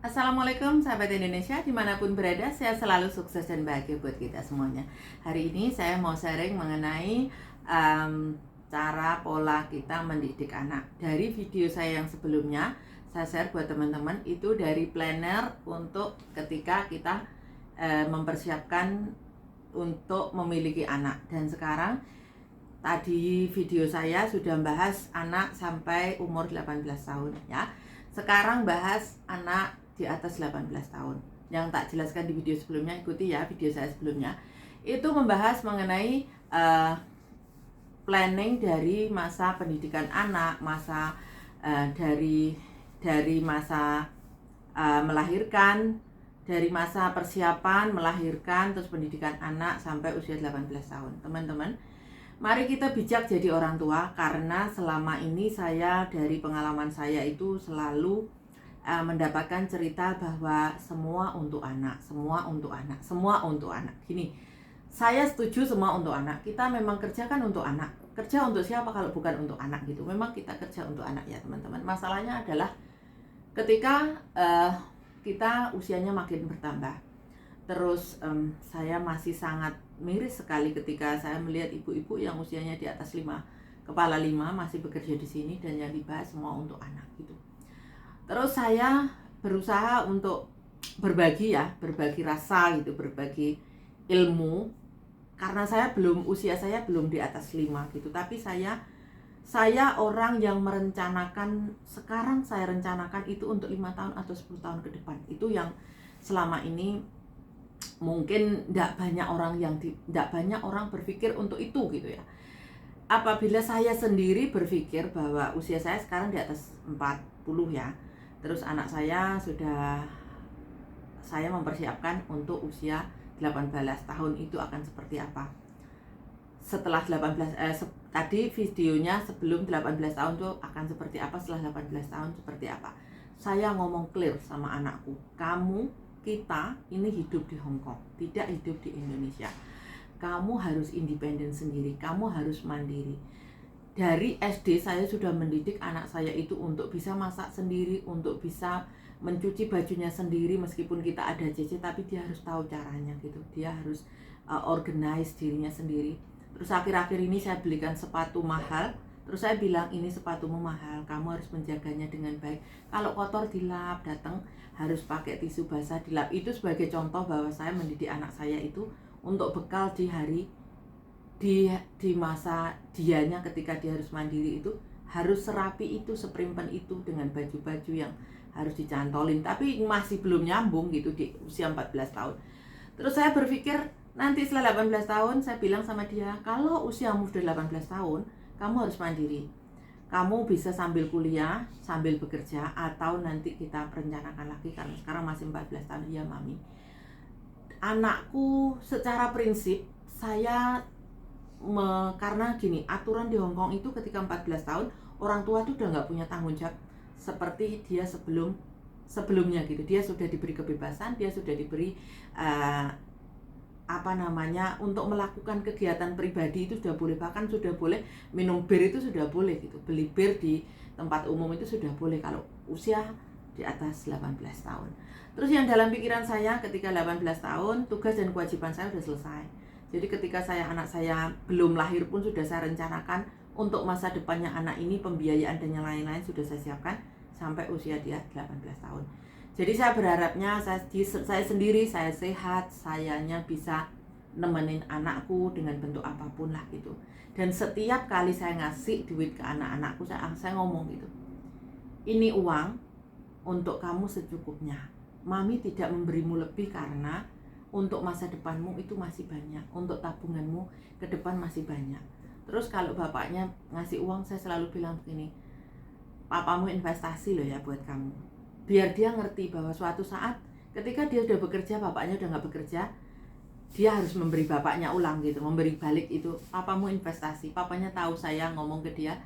Assalamualaikum sahabat Indonesia, dimanapun berada, saya selalu sukses dan bahagia buat kita semuanya. Hari ini saya mau sharing mengenai cara pola kita mendidik anak. Dari video saya yang sebelumnya, saya share buat teman-teman, itu dari planner untuk ketika kita mempersiapkan untuk memiliki anak. Dan sekarang, tadi video saya sudah bahas anak sampai umur 18 tahun ya. Sekarang bahas anak di atas 18 tahun. Yang tak jelaskan di video sebelumnya, ikuti ya video saya sebelumnya. Itu membahas mengenai planning dari masa pendidikan anak, masa dari masa melahirkan, dari masa persiapan melahirkan, terus pendidikan anak sampai usia 18 tahun. Teman-teman, mari kita bijak jadi orang tua, karena selama ini saya dari pengalaman saya itu selalu mendapatkan cerita bahwa semua untuk anak, semua untuk anak, semua untuk anak. Gini, saya setuju semua untuk anak. Kita memang kerjakan untuk anak. Kerja untuk siapa kalau bukan untuk anak gitu? Memang kita kerja untuk anak ya teman-teman. Masalahnya adalah ketika kita usianya makin bertambah. Terus saya masih sangat miris sekali ketika saya melihat ibu-ibu yang usianya di atas 5, kepala 5 masih bekerja di sini, dan yang dibahas semua untuk anak gitu. Terus saya berusaha untuk berbagi rasa gitu, berbagi ilmu, karena usia saya belum di atas 5 gitu. Tapi saya orang yang merencanakan, sekarang saya rencanakan itu untuk 5 tahun atau 10 tahun ke depan. Itu yang selama ini mungkin tidak banyak orang berpikir untuk itu gitu ya. Apabila saya sendiri berpikir bahwa usia saya sekarang di atas 40 ya, terus anak saya saya mempersiapkan untuk usia 18 tahun itu akan seperti apa. Setelah 18 tadi videonya sebelum 18 tahun itu akan seperti apa, setelah 18 tahun seperti apa. Saya ngomong clear sama anakku, kita ini hidup di Hong Kong, tidak hidup di Indonesia. Kamu harus independen sendiri, kamu harus mandiri. Dari SD saya sudah mendidik anak saya itu untuk bisa masak sendiri, untuk bisa mencuci bajunya sendiri. Meskipun kita ada CC, tapi dia harus tahu caranya gitu. Dia harus organize dirinya sendiri. Terus akhir-akhir ini saya belikan sepatu mahal. Terus saya bilang, ini sepatumu mahal, kamu harus menjaganya dengan baik. Kalau kotor dilap, datang harus pakai tisu basah dilap. Itu sebagai contoh bahwa saya mendidik anak saya itu untuk bekal di masa dianya, ketika dia harus mandiri itu harus serapi itu, seprimpen itu, dengan baju-baju yang harus dicantolin. Tapi masih belum nyambung gitu di usia 14 tahun. Terus saya berpikir nanti setelah 18 tahun, saya bilang sama dia, kalau usiamu sudah 18 tahun, kamu harus mandiri. Kamu bisa sambil kuliah, sambil bekerja, atau nanti kita perencanakan lagi, karena sekarang masih 14 tahun. Iya mami. Anakku secara prinsip saya karena gini, aturan di Hong Kong itu ketika 14 tahun orang tua itu udah nggak punya tanggung jawab seperti dia sebelumnya gitu. Dia sudah diberi kebebasan, dia sudah diberi untuk melakukan kegiatan pribadi itu sudah boleh, bahkan sudah boleh minum bir itu sudah boleh gitu, beli bir di tempat umum itu sudah boleh kalau usia di atas 18 tahun. Terus yang dalam pikiran saya ketika 18 tahun, tugas dan kewajiban saya sudah selesai. Jadi ketika anak saya belum lahir pun sudah saya rencanakan untuk masa depannya anak ini, pembiayaan dan yang lain-lain sudah saya siapkan sampai usia dia 18 tahun. Jadi saya berharapnya saya sendiri, saya sehat, sayanya bisa nemenin anakku dengan bentuk apapun lah gitu. Dan setiap kali saya ngasih duit ke anak-anakku, saya ngomong gitu, ini uang untuk kamu secukupnya. Mami tidak memberimu lebih karena untuk masa depanmu itu masih banyak, untuk tabunganmu ke depan masih banyak. Terus kalau bapaknya ngasih uang, saya selalu bilang begini, papamu investasi loh ya buat kamu. Biar dia ngerti bahwa suatu saat ketika dia udah bekerja, bapaknya udah gak bekerja, dia harus memberi bapaknya ulang gitu, memberi balik itu. Papamu investasi. Papanya tahu saya ngomong ke dia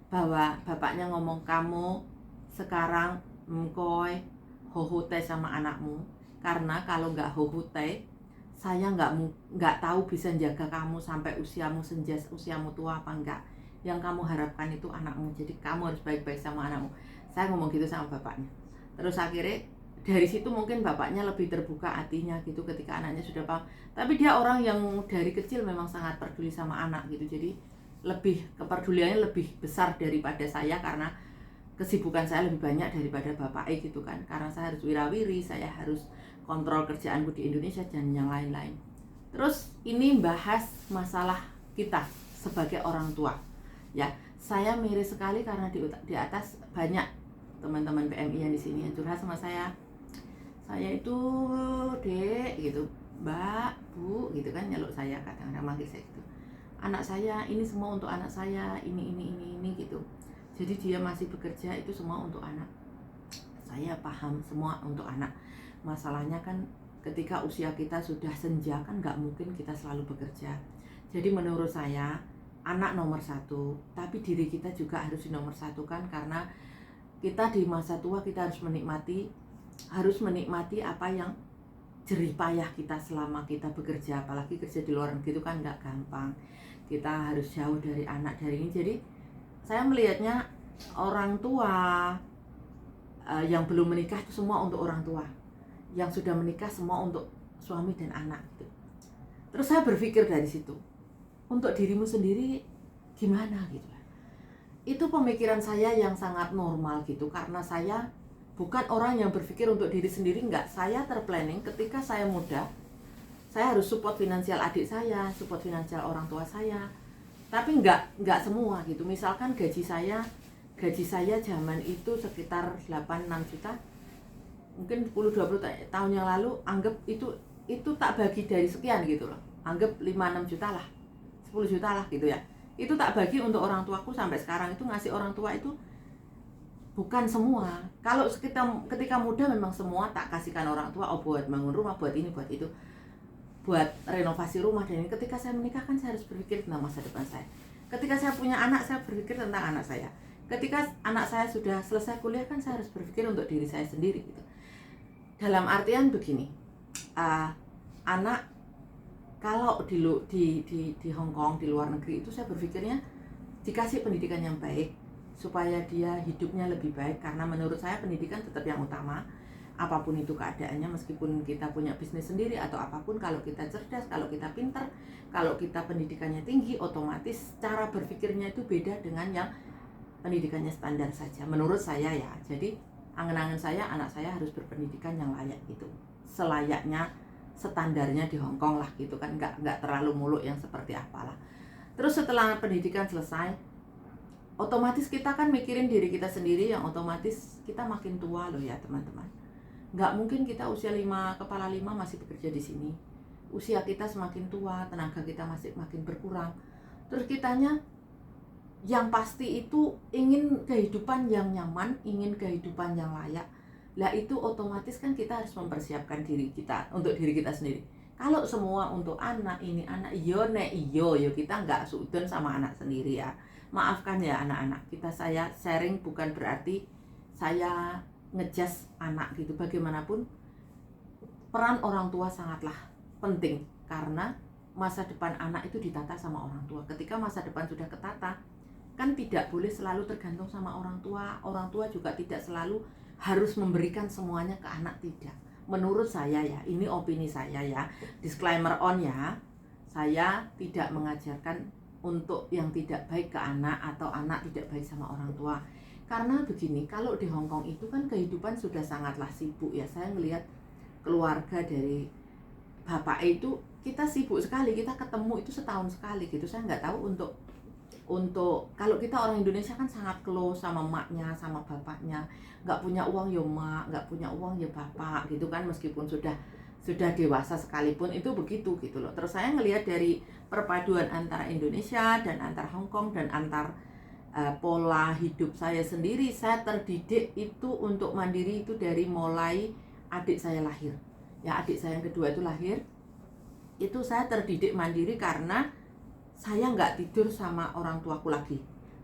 bahwa bapaknya ngomong, kamu sekarang mengkoi hohote sama anakmu, karena kalau nggak hohote, saya nggak tahu bisa jaga kamu sampai usiamu senja, usiamu tua apa enggak. Yang kamu harapkan itu anakmu, jadi kamu harus baik-baik sama anakmu. Saya ngomong gitu sama bapaknya. Terus akhirnya dari situ mungkin bapaknya lebih terbuka hatinya gitu ketika anaknya sudah paham. Tapi dia orang yang dari kecil memang sangat peduli sama anak gitu. Jadi lebih kepeduliannya lebih besar daripada saya karena kesibukan saya lebih banyak daripada bapak gitu kan. Karena saya harus wirawiri, saya harus kontrol kerjaanku di Indonesia dan yang lain-lain. Terus ini bahas masalah kita sebagai orang tua. Ya, saya miris sekali karena di atas banyak teman-teman PMI yang di sini yang curhat sama saya. Saya itu, Dek, gitu, Mbak, Bu, gitu kan, nyeluk saya, kadang-kadang manggil saya gitu. Anak saya, ini semua untuk anak saya, ini, gitu. Jadi dia masih bekerja, itu semua untuk anak. Saya paham, semua untuk anak. Masalahnya kan ketika usia kita sudah senja, kan nggak mungkin kita selalu bekerja. Jadi menurut saya, anak nomor satu, tapi diri kita juga harus nomor satu kan, karena kita di masa tua kita harus menikmati apa yang jerih payah kita selama kita bekerja, apalagi kerja di luar negeri itu kan nggak gampang. Kita harus jauh dari anak, dari ini. Jadi saya melihatnya orang tua yang belum menikah itu semua untuk orang tua, yang sudah menikah semua untuk suami dan anak gitu. Terus saya berpikir dari situ, untuk dirimu sendiri gimana gitu. Itu pemikiran saya yang sangat normal gitu, karena saya bukan orang yang berpikir untuk diri sendiri, enggak. Saya terplanning ketika saya muda, saya harus support finansial adik saya, support finansial orang tua saya. Tapi enggak semua gitu. Misalkan gaji saya zaman itu sekitar 8-6 juta. Mungkin 10-20 tahun yang lalu, anggap itu tak bagi dari sekian gitu loh. Anggap 5-6 juta lah, 10 juta lah gitu ya. Itu tak bagi untuk orang tuaku sampai sekarang. Itu ngasih orang tua itu bukan semua. Kalau ketika muda memang semua tak kasihkan orang tua, buat bangun rumah, buat ini, buat itu, buat renovasi rumah. Dan ini ketika saya menikah kan saya harus berpikir tentang masa depan saya. Ketika saya punya anak, saya berpikir tentang anak saya. Ketika anak saya sudah selesai kuliah kan saya harus berpikir untuk diri saya sendiri gitu. Dalam artian begini, anak kalau di Hong Kong, di luar negeri itu saya berpikirnya dikasih pendidikan yang baik supaya dia hidupnya lebih baik, karena menurut saya pendidikan tetap yang utama. Apapun itu keadaannya, meskipun kita punya bisnis sendiri atau apapun, kalau kita cerdas, kalau kita pintar, kalau kita pendidikannya tinggi, otomatis cara berpikirnya itu beda dengan yang pendidikannya standar saja. Menurut saya ya. Jadi angan-angan saya, anak saya harus berpendidikan yang layak gitu, selayaknya standarnya di Hong Kong lah gitu kan, nggak terlalu muluk yang seperti apalah. Terus setelah pendidikan selesai, otomatis kita kan mikirin diri kita sendiri, yang otomatis kita makin tua loh ya teman-teman. Nggak mungkin kita usia 5 masih bekerja di sini. Usia kita semakin tua, tenaga kita masih makin berkurang. Terus kitanya yang pasti itu ingin kehidupan yang nyaman, ingin kehidupan yang layak. Lah itu otomatis kan kita harus mempersiapkan diri kita untuk diri kita sendiri. Kalau semua untuk anak, ini anak, yo kita nggak sudon sama anak sendiri ya. Maafkan ya anak-anak, saya sharing bukan berarti saya ngejas anak gitu. Bagaimanapun peran orang tua sangatlah penting, karena masa depan anak itu ditata sama orang tua. Ketika masa depan sudah ketata, kan tidak boleh selalu tergantung sama orang tua. Orang tua juga tidak selalu harus memberikan semuanya ke anak, tidak. Menurut saya ya, ini opini saya ya, disclaimer on ya, saya tidak mengajarkan untuk yang tidak baik ke anak atau anak tidak baik sama orang tua. Karena begini, kalau di Hong Kong itu kan kehidupan sudah sangatlah sibuk ya. Saya melihat keluarga dari bapak itu, kita sibuk sekali, kita ketemu itu setahun sekali gitu. Saya nggak tahu untuk kalau kita orang Indonesia kan sangat close sama emaknya, sama bapaknya. Nggak punya uang ya mak, nggak punya uang ya bapak gitu kan, meskipun sudah dewasa sekalipun itu begitu gitu loh. Terus saya ngelihat dari perpaduan antara Indonesia dan antara Hong Kong dan antar pola hidup saya sendiri, saya terdidik itu untuk mandiri itu dari mulai adik saya lahir. Ya, adik saya yang kedua itu lahir, itu saya terdidik mandiri karena saya nggak tidur sama orang tuaku lagi.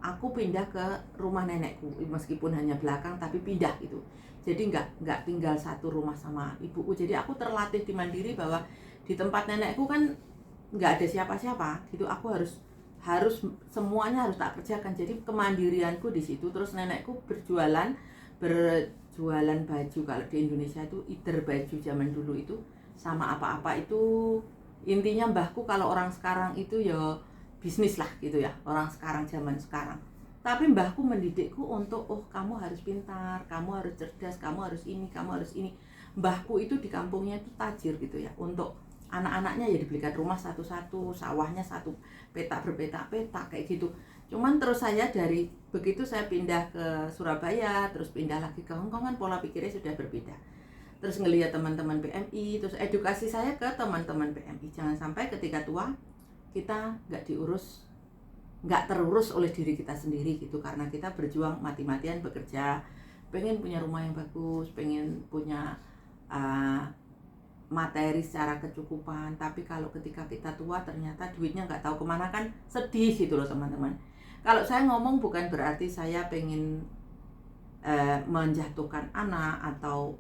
Aku pindah ke rumah nenekku, meskipun hanya belakang tapi pindah gitu. Jadi nggak tinggal satu rumah sama ibuku. Jadi aku terlatih di mandiri, bahwa di tempat nenekku kan nggak ada siapa-siapa gitu. Aku harus semuanya harus tak kerjakan. Jadi kemandirianku di situ. Terus nenekku berjualan jualan baju kalau di Indonesia itu either baju zaman dulu itu sama apa-apa itu, intinya mbahku kalau orang sekarang itu ya bisnis lah gitu ya, orang sekarang zaman sekarang. Tapi mbahku mendidikku untuk kamu harus pintar, kamu harus cerdas, kamu harus ini, kamu harus ini. Mbahku itu di kampungnya itu tajir gitu ya, untuk anak-anaknya ya dibelikan rumah satu-satu, sawahnya satu petak berpetak-petak kayak gitu. Cuman terus saya dari begitu saya pindah ke Surabaya, terus pindah lagi ke Hongkong, kan pola pikirnya sudah berbeda. Terus ngelihat teman-teman PMI, terus edukasi saya ke teman-teman PMI, jangan sampai ketika tua kita nggak terurus oleh diri kita sendiri gitu, karena kita berjuang mati-matian bekerja, pengen punya rumah yang bagus, pengen punya materi secara kecukupan, tapi kalau ketika kita tua ternyata duitnya nggak tahu kemana, kan sedih gitu loh teman-teman. Kalau saya ngomong bukan berarti saya pengen menjatuhkan anak atau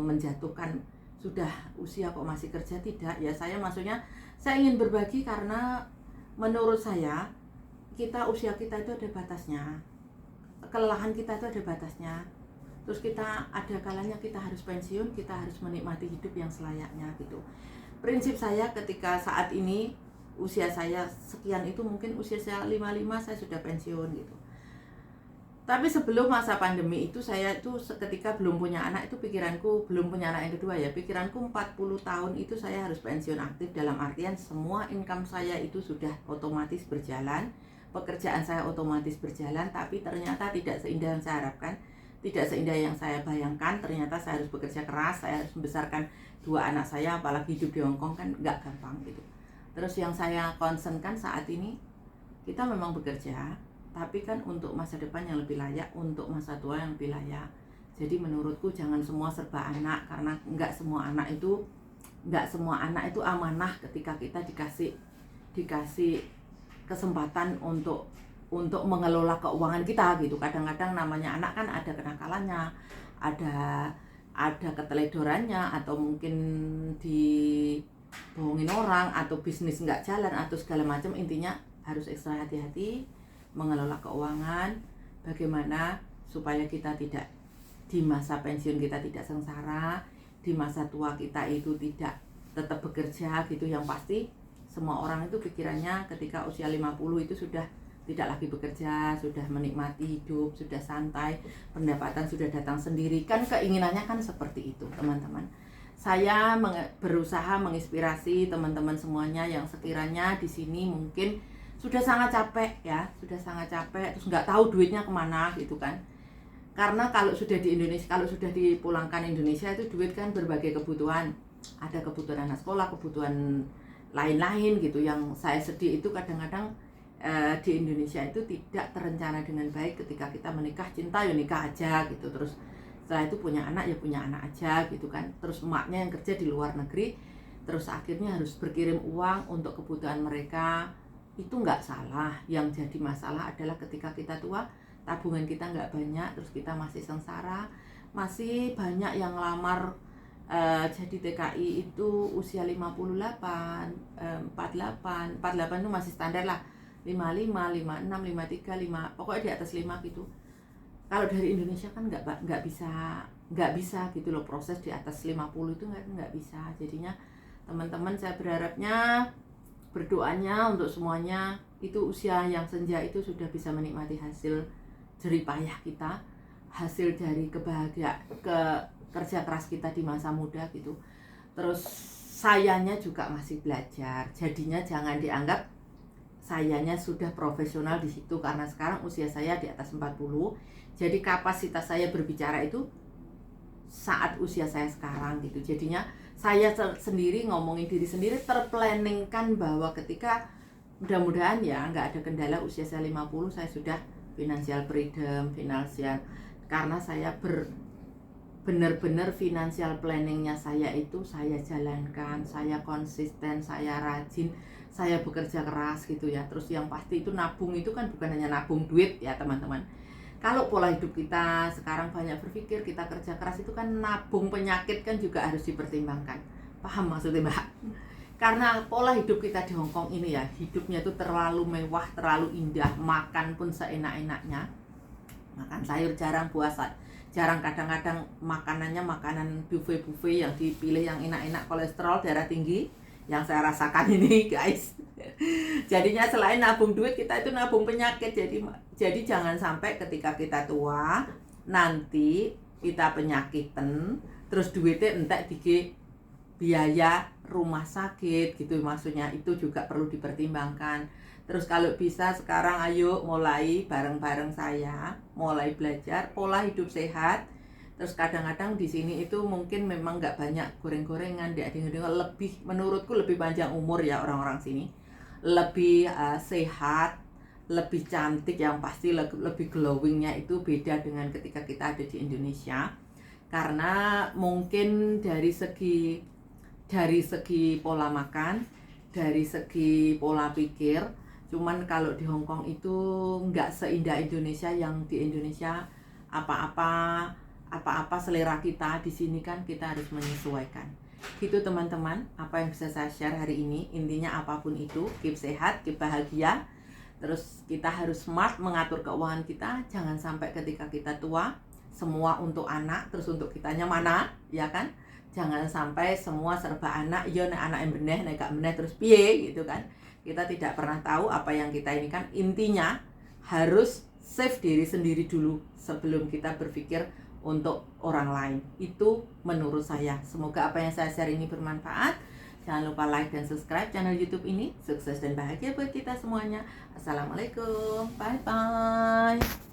menjatuhkan sudah usia kok masih kerja, tidak ya. Saya maksudnya saya ingin berbagi karena menurut saya usia kita itu ada batasnya, kelelahan kita itu ada batasnya. Terus kita ada kalanya kita harus pensiun, kita harus menikmati hidup yang selayaknya gitu. Prinsip saya ketika saat ini usia saya sekian itu, mungkin usia saya 55 saya sudah pensiun gitu. Tapi sebelum masa pandemi itu saya itu ketika belum punya anak itu pikiranku, belum punya anak yang kedua ya, pikiranku 40 tahun itu saya harus pensiun aktif, dalam artian semua income saya itu sudah otomatis berjalan, pekerjaan saya otomatis berjalan, tapi ternyata tidak seindah yang saya harapkan. Tidak seindah yang saya bayangkan, ternyata saya harus bekerja keras, saya harus membesarkan 2 anak saya, apalagi hidup di Hongkong kan nggak gampang gitu. Terus yang saya concernkan saat ini, kita memang bekerja, tapi kan untuk masa depan yang lebih layak, untuk masa tua yang lebih layak. Jadi menurutku jangan semua serba anak, karena nggak semua anak itu amanah ketika kita dikasih kesempatan untuk mengelola keuangan kita gitu. Kadang-kadang namanya anak kan ada kenakalannya, ada keteledorannya, atau mungkin dibohongin orang, atau bisnis nggak jalan, atau segala macam. Intinya harus ekstra hati-hati mengelola keuangan, bagaimana supaya kita tidak di masa pensiun kita tidak sengsara, di masa tua kita itu tidak tetap bekerja gitu. Yang pasti semua orang itu pikirannya ketika usia 50 itu sudah tidak lagi bekerja, sudah menikmati hidup, sudah santai, pendapatan sudah datang sendiri. Kan keinginannya kan seperti itu teman-teman. Saya berusaha menginspirasi teman-teman semuanya yang sekiranya di sini mungkin sudah sangat capek ya, terus nggak tahu duitnya kemana gitu kan. Karena kalau sudah di Indonesia, kalau sudah dipulangkan Indonesia itu duit kan berbagai kebutuhan, ada kebutuhan anak sekolah, kebutuhan lain-lain gitu. Yang saya sedih itu kadang-kadang di Indonesia itu tidak terencana dengan baik. Ketika kita menikah, cinta ya nikah aja gitu, terus setelah itu punya anak ya punya anak aja gitu kan. Terus emaknya yang kerja di luar negeri, terus akhirnya harus berkirim uang untuk kebutuhan mereka. Itu nggak salah, yang jadi masalah adalah ketika kita tua, tabungan kita nggak banyak, terus kita masih sengsara. Masih banyak yang lamar jadi TKI itu usia 58, 48 itu masih standar lah, 55, 56, 53, 5, pokoknya di atas 5 gitu. Kalau dari Indonesia kan nggak bisa gitu loh, proses di atas 50 itu nggak bisa. Jadinya teman-teman saya berdoanya untuk semuanya itu usia yang senja itu sudah bisa menikmati hasil jerih payah kita, hasil dari kerja keras kita di masa muda gitu. Terus sayanya juga masih belajar, jadinya jangan dianggap sayanya sudah profesional di situ, karena sekarang usia saya di atas 40. Jadi kapasitas saya berbicara itu saat usia saya sekarang gitu. Jadinya saya sendiri ngomongin diri sendiri, terplanningkan bahwa ketika mudah-mudahan ya nggak ada kendala usia saya 50 saya sudah financial freedom, karena saya benar-benar financial planningnya saya itu saya jalankan, saya konsisten, saya rajin, saya bekerja keras gitu ya. Terus yang pasti itu nabung itu kan bukan hanya nabung duit ya teman-teman. Kalau pola hidup kita sekarang banyak berpikir kita kerja keras, itu kan nabung penyakit kan juga harus dipertimbangkan. Paham maksudnya Mbak? Karena pola hidup kita di Hongkong ini ya, hidupnya itu terlalu mewah, terlalu indah, makan pun seenak-enaknya, makan sayur jarang, jarang, kadang-kadang makanannya makanan buffet yang dipilih yang enak-enak, kolesterol, darah tinggi, yang saya rasakan ini guys. Jadinya selain nabung duit, kita itu nabung penyakit. Jadi jangan sampai ketika kita tua nanti kita penyakitan terus duitnya entek dige biaya rumah sakit gitu, maksudnya itu juga perlu dipertimbangkan. Terus kalau bisa sekarang ayo mulai bareng-bareng saya mulai belajar pola hidup sehat. Terus kadang-kadang di sini itu mungkin memang nggak banyak goreng-gorengan, lebih, menurutku lebih panjang umur ya orang-orang sini, lebih sehat, lebih cantik, yang pasti lebih glowingnya itu beda dengan ketika kita ada di Indonesia. Karena mungkin dari segi pola makan, dari segi pola pikir. Cuman kalau di Hong Kong itu nggak seindah Indonesia, yang di Indonesia apa-apa selera kita, di sini kan kita harus menyesuaikan. Gitu teman-teman, apa yang bisa saya share hari ini. Intinya apapun itu, keep sehat, keep bahagia. Terus kita harus smart mengatur keuangan kita. Jangan sampai ketika kita tua semua untuk anak, terus untuk kitanya mana, ya kan? Jangan sampai semua serba anak, iya nek anak yang beneh, nek gak beneh terus piye gitu kan. Kita tidak pernah tahu apa yang kita ini kan. Intinya harus save diri sendiri dulu sebelum kita berpikir untuk orang lain. Itu menurut saya. Semoga apa yang saya share ini bermanfaat. Jangan lupa like dan subscribe channel YouTube ini. Sukses dan bahagia buat kita semuanya. Assalamualaikum. Bye bye.